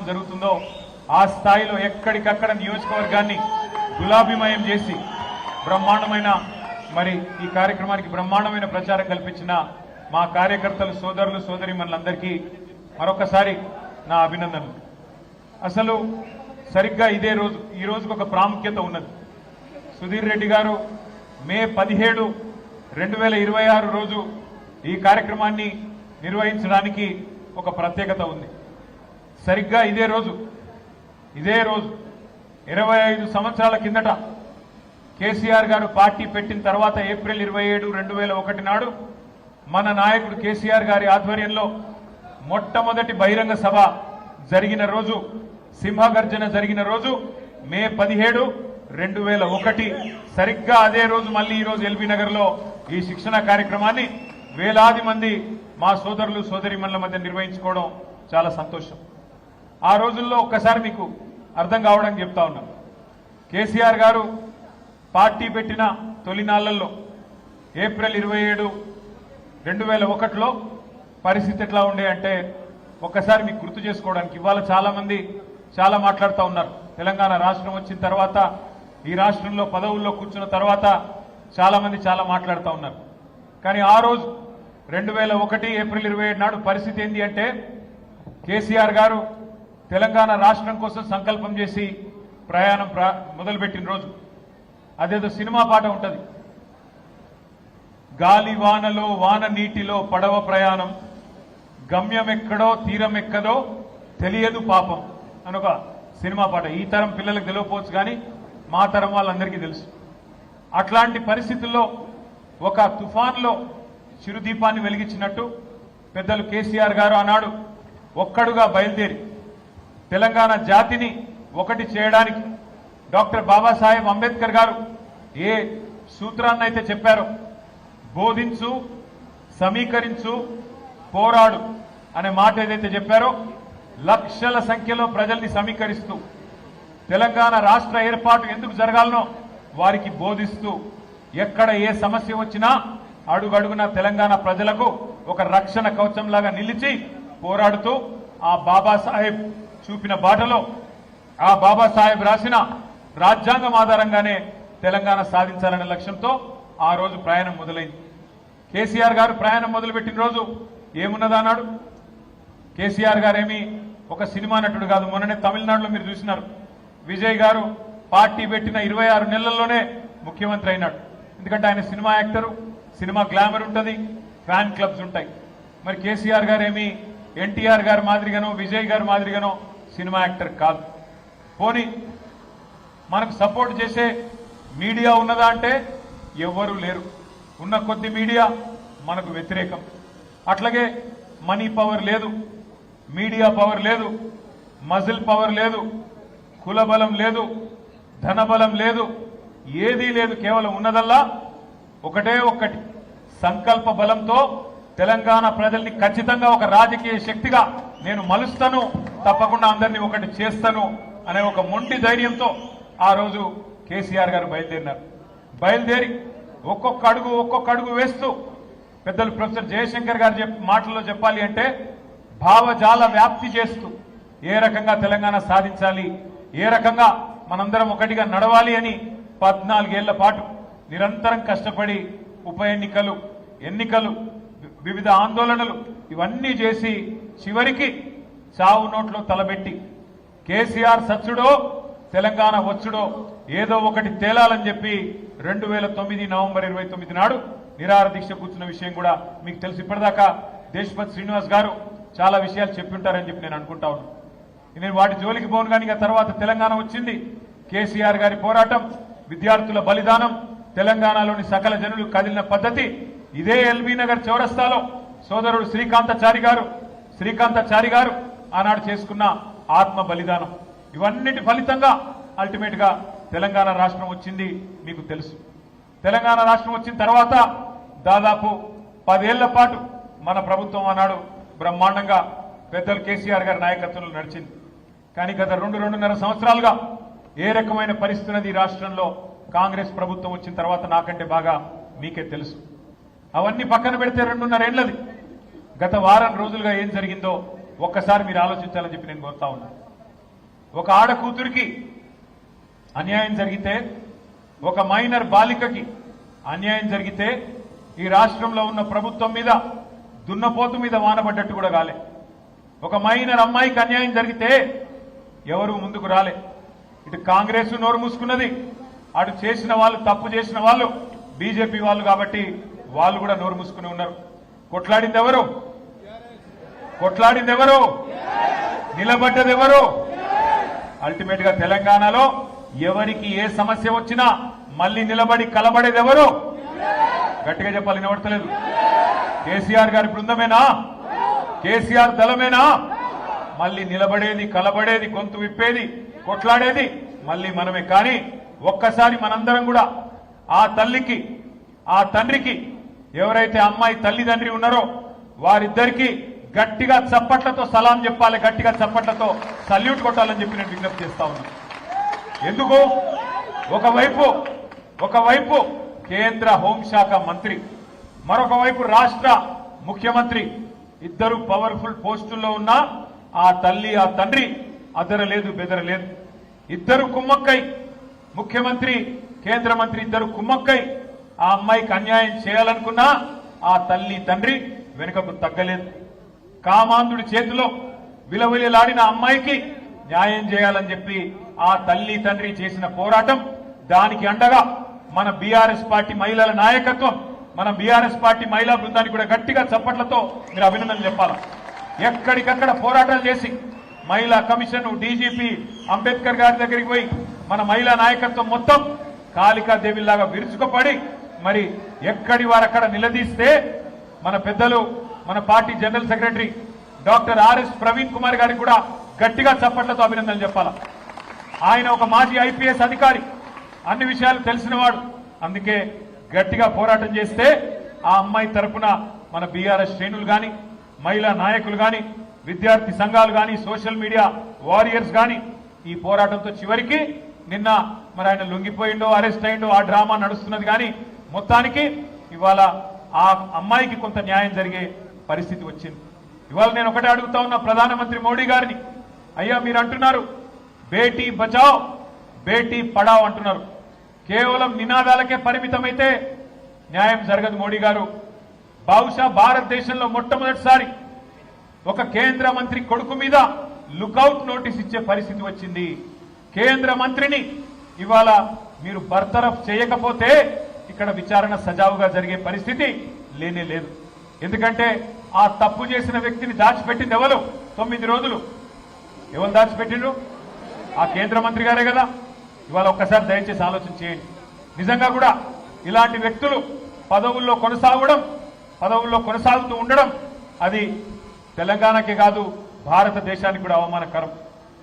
జరుగుతుందో ఆ స్థాయిలో ఎక్కడికక్కడ నియోజకవర్గాన్ని గులాబీమయం చేసి బ్రహ్మాండమైన మరి ఈ కార్యక్రమానికి బ్రహ్మాండమైన ప్రచారం కల్పించిన మా కార్యకర్తలు సోదరులు సోదరీమణులందరికీ మరొకసారి నా అభినందనలు. అసలు సరిగ్గా ఇదే రోజు ఈ రోజుకు ఒక ప్రాముఖ్యత ఉన్నది. సుధీర్ రెడ్డి గారు మే 17, 2026 రోజు ఈ కార్యక్రమాన్ని నిర్వహించడానికి ఒక ప్రత్యేకత ఉంది. సరిగ్గా ఇదే రోజు 25 సంవత్సరాల కిందట కేసీఆర్ గారు పార్టీ పెట్టిన తర్వాత ఏప్రిల్ 27, 2001 నాడు మన నాయకుడు కేసీఆర్ గారి ఆధ్వర్యంలో మొట్టమొదటి బహిరంగ సభ జరిగిన రోజు, సింహగర్జన జరిగిన రోజు మే 17, 2001. సరిగ్గా అదే రోజు మళ్ళీ ఈ రోజు ఎల్బీ నగర్లో ఈ శిక్షణ కార్యక్రమాన్ని వేలాది మంది మా సోదరులు సోదరీమణుల మధ్య నిర్వహించుకోవడం చాలా సంతోషం. ఆ రోజుల్లో ఒక్కసారి మీకు అర్థం కావడానికి చెప్తా ఉన్నాం. కేసీఆర్ గారు పార్టీ పెట్టిన తొలి నాళ్లలో ఏప్రిల్ 27, 2001లో పరిస్థితి ఎట్లా ఉండే అంటే ఒక్కసారి మీకు గుర్తు చేసుకోవడానికి. ఇవాళ చాలా మంది చాలా మాట్లాడుతూ ఉన్నారు. తెలంగాణ రాష్ట్రం వచ్చిన తర్వాత ఈ రాష్ట్రంలో పదవుల్లో కూర్చున్న తర్వాత చాలా మంది చాలా మాట్లాడుతూ ఉన్నారు. కానీ ఆ రోజు 2001 ఏప్రిల్ 27 నాడు పరిస్థితి ఏంటి అంటే కేసీఆర్ గారు తెలంగాణ రాష్ట్రం కోసం సంకల్పం చేసి ప్రయాణం మొదలుపెట్టిన రోజు. అదేదో సినిమా పాట ఉంటుంది, గాలి వానలో వాన నీటిలో పడవ ప్రయాణం, గమ్యమెక్కడో తీరమెక్కదో తెలియదు పాపం అని ఒక సినిమా పాట. ఈ తరం పిల్లలకు తెలియకపోవచ్చు కానీ మా తరం వాళ్ళందరికీ తెలుసు. అట్లాంటి పరిస్థితుల్లో ఒక తుఫాన్లో చిరుదీపాన్ని వెలిగించినట్టు పెద్దలు కేసీఆర్ గారు ఆనాడు ఒక్కడుగా బయలుదేరి తెలంగాణ జాతిని ఒకటి చేయడానికి డాక్టర్ బాబాసాహెబ్ అంబేద్కర్ గారు ఏ సూత్రాన్నైతే చెప్పారో, బోధించు, సమీకరించు, పోరాడు అనే మాట ఏదైతే చెప్పారో, లక్షల సంఖ్యలో ప్రజల్ని సమీకరిస్తూ తెలంగాణ రాష్ట్ర ఏర్పాటు ఎందుకు జరగాలనో వారికి బోధిస్తూ, ఎక్కడ ఏ సమస్య వచ్చినా అడుగడుగున తెలంగాణ ప్రజలకు ఒక రక్షణ కవచంలాగా నిలిచి పోరాడుతూ ఆ బాబాసాహెబ్ చూపిన బాటలో, ఆ బాబాసాహెబ్ రాసిన రాజ్యాంగం ఆధారంగానే తెలంగాణ సాధించాలనే లక్ష్యంతో ఆ రోజు ప్రయాణం మొదలైంది. కేసీఆర్ గారు ప్రయాణం మొదలుపెట్టిన రోజు ఏమున్నదన్నాడు. కేసీఆర్ గారేమి ఒక సినిమా నటుడు కాదు. మొన్ననే తమిళనాడులో మీరు చూసినారు, విజయ్ గారు పార్టీ పెట్టిన 26 నెలల్లోనే ముఖ్యమంత్రి అయినాడు. ఎందుకంటే ఆయన సినిమా యాక్టరు, సినిమా గ్లామర్ ఉంటుంది, ఫ్యాన్ క్లబ్స్ ఉంటాయి. మరి కేసీఆర్ గారేమి ఎన్టీఆర్ గారి మాదిరిగానో విజయ్ గారి మాదిరిగానో సినిమా యాక్టర్ కాదు. పోనీ మనకు సపోర్ట్ చేసే మీడియా ఉన్నదా అంటే ఎవ్వరూ లేరు. ఉన్న కొద్ది మీడియా మనకు వ్యతిరేకం. అట్లాగే మనీ పవర్ లేదు, మీడియా పవర్ లేదు, మజిల్ పవర్ లేదు, కులబలం లేదు, ధనబలం లేదు, ఏదీ లేదు. కేవలం ఉన్నదల్లా ఒకటే ఒక్కటి, సంకల్ప బలంతో తెలంగాణ ప్రజల్ని ఖచ్చితంగా ఒక రాజకీయ శక్తిగా నేను మలుస్తాను, తప్పకుండా అందరినీ ఒకటి చేస్తాను అనే ఒక మొండి ధైర్యంతో ఆ రోజు కేసీఆర్ గారు బయలుదేరినారు. బయలుదేరి ఒక్కొక్క అడుగు వేస్తూ పెద్దలు ప్రొఫెసర్ జయశంకర్ గారు మాటల్లో చెప్పాలి అంటే భావజాల వ్యాప్తి చేస్తూ ఏ రకంగా తెలంగాణ సాధించాలి, ఏ రకంగా మనందరం ఒకటిగా నడవాలి అని 14 ఏళ్ల పాటు నిరంతరం కష్టపడి ఉప ఎన్నికలు, వివిధ ఆందోళనలు ఇవన్నీ చేసి చివరికి చావు నోట్లో తలబెట్టి కేసీఆర్ సచ్చుడో తెలంగాణ వచ్చుడో ఏదో ఒకటి తేలాలని చెప్పి 2009 నవంబర్ 29 నాడు నిరాహార దీక్ష కూర్చున్న విషయం కూడా మీకు తెలుసు. ఇప్పటిదాకా దేశపతి శ్రీనివాస్ గారు చాలా విషయాలు చెప్పింటారని చెప్పి నేను అనుకుంటా ఉన్నాను. నేను వాటి జోలికి పోను. కానీ ఇక తర్వాత తెలంగాణ వచ్చింది, కేసీఆర్ గారి పోరాటం, విద్యార్థుల బలిదానం, తెలంగాణలోని సకల జనులు కదిలిన పద్ధతి, ఇదే ఎల్బీ నగర్ చౌరస్తాలో సోదరుడు శ్రీకాంతాచారి గారు ఆనాడు చేసుకున్న ఆత్మ బలిదానం, ఇవన్నిటి ఫలితంగా అల్టిమేట్ గా తెలంగాణ రాష్ట్రం వచ్చింది మీకు తెలుసు. తెలంగాణ రాష్ట్రం వచ్చిన తర్వాత దాదాపు 10 ఏళ్ల పాటు మన ప్రభుత్వం ఆనాడు బ్రహ్మాండంగా పెద్దలు కేసీఆర్ గారి నాయకత్వంలో నడిచింది. కానీ గత 2.5 సంవత్సరాలుగా ఏ రకమైన పరిస్థితి ఈ రాష్ట్రంలో కాంగ్రెస్ ప్రభుత్వం వచ్చిన తర్వాత నాకంటే బాగా మీకే తెలుసు. అవన్నీ పక్కన పెడితే 2.5 ఏళ్లది గత వారం రోజులుగా ఏం జరిగిందో ఒక్కసారి మీరు ఆలోచించాలని చెప్పి నేను కోరుతా ఉన్నా. ఒక ఆడ కూతురికి అన్యాయం జరిగితే, ఒక మైనర్ బాలికకి అన్యాయం జరిగితే ఈ రాష్ట్రంలో ఉన్న ప్రభుత్వం మీద దున్నపోతు మీద వానబడ్డట్టు కూడా కాలే. ఒక మైనర్ అమ్మాయికి అన్యాయం జరిగితే ఎవరు ముందుకు రాలే. ఇటు కాంగ్రెస్ నోరు మూసుకున్నది, అటు చేసిన వాళ్ళు, తప్పు చేసిన వాళ్ళు బీజేపీ వాళ్ళు కాబట్టి వాళ్ళు కూడా నోరు మూసుకుని ఉన్నారు. కొట్లాడింది ఎవరు? కొట్లాడింది ఎవరు? నిలబడ్డది ఎవరు? అల్టిమేట్ గా తెలంగాణలో ఎవరికి ఏ సమస్య వచ్చినా మళ్ళీ నిలబడి కలబడేది ఎవరు? గట్టిగా చెప్పాలి, వినబడతలేదు. కేసీఆర్ గారి బృందమేనా? కేసీఆర్ దళమేనా? మళ్ళీ నిలబడేది, కలబడేది, గొంతు విప్పేది, కొట్లాడేది మళ్ళీ మనమే. కానీ ఒక్కసారి మనందరం కూడా ఆ తల్లికి, ఆ తండ్రికి, ఎవరైతే అమ్మాయి తల్లిదండ్రి ఉన్నారో వారిద్దరికీ గట్టిగా చప్పట్లతో సలాం చెప్పాలి, గట్టిగా చప్పట్లతో సల్యూట్ కొట్టాలని చెప్పి నేను విజ్ఞప్తి చేస్తా ఉన్నా. ఎందుకు? ఒకవైపు కేంద్ర హోంశాఖ మంత్రి, మరొక వైపు రాష్ట్ర ముఖ్యమంత్రి, ఇద్దరు పవర్ఫుల్ పోస్టుల్లో ఉన్న ఆ తల్లి, ఆ తండ్రి అదరలేదు, బెదరలేదు. ఇద్దరు కుమ్మక్కై, ముఖ్యమంత్రి, కేంద్ర మంత్రి ఇద్దరు కుమ్మక్కై ఆ అమ్మాయికి అన్యాయం చేయాలనుకున్నా ఆ తల్లి, తండ్రి వెనుకకు తగ్గలేదు. కామాంధుడి చేతిలో విలవిలలాడిన అమ్మాయికి న్యాయం చేయాలని చెప్పి ఆ తల్లి, తండ్రి చేసిన పోరాటం, దానికి అండగా మన బీఆర్ఎస్ పార్టీ మహిళల నాయకత్వం, మన బీఆర్ఎస్ పార్టీ మహిళా బృందానికి కూడా గట్టిగా చప్పట్లతో మీరు అభినందనలు చెప్పాలి. ఎక్కడికక్కడ పోరాటాలు చేసి మహిళా కమిషన్, డీజీపీ అంబేద్కర్ గారి దగ్గరికి పోయి మన మహిళా నాయకత్వం మొత్తం కాళికాదేవిలాగా విరుచుకుపడి మరి ఎక్కడి వారక్కడ నిలదీస్తే మన పెద్దలు, మన party general secretary doctor RS Praveen Kumar గారికి కూడా గట్టిగా చప్పట్లతో అభినందనలు చెప్పాల. ఆయన ఒక మాజీ ఐపీఎస్ అధికారి, అన్ని విషయాలు తెలిసినవాడు. అందుకే గట్టిగా పోరాటం చేస్తే ఆ అమ్మాయి తరపున మన బీఆర్ఎస్ శ్రేణులు కానీ, మహిళా నాయకులు కానీ, విద్యార్థి సంఘాలు కానీ, సోషల్ మీడియా వారియర్స్ కానీ ఈ పోరాటంతో చివరికి నిన్న మరి ఆయన లొంగిపోయిండో, అరెస్ట్ అయిండో ఆ డ్రామా నడుస్తున్నది. కానీ మొత్తానికి ఇవాళ ఆ అమ్మాయికి కొంత న్యాయం జరిగే పరిస్థితి వచ్చింది. ఇవాళ నేను ఒకటే అడుగుతా ఉన్నా ప్రధానమంత్రి మోడీ గారిని, అయ్యా మీరు అంటున్నారు బేటీ బచావ్ బేటీ పడావ్ అంటున్నారు, కేవలం నినాదాలకే పరిమితమైతే న్యాయం జరగదు మోడీ గారు. బహుశా భారతదేశంలో మొట్టమొదటిసారి ఒక కేంద్ర మంత్రి కొడుకు మీద లుకౌట్ నోటీస్ ఇచ్చే పరిస్థితి వచ్చింది. కేంద్ర మంత్రిని ఇవాళ మీరు బర్తరఫ్ చేయకపోతే ఇక్కడ విచారణ సజావుగా జరిగే పరిస్థితి లేనే లేదు. ఎందుకంటే ఆ తప్పు చేసిన వ్యక్తిని దాచిపెట్టింది ఎవరు? 9 రోజులు ఎవరు దాచిపెట్టిండ్రు? ఆ కేంద్ర మంత్రి గారే కదా. ఇవాళ ఒక్కసారి దయచేసి ఆలోచన చేయండి. నిజంగా కూడా ఇలాంటి వ్యక్తులు పదవుల్లో కొనసాగుతూ ఉండడం అది తెలంగాణకే కాదు భారతదేశానికి కూడా అవమానకరం.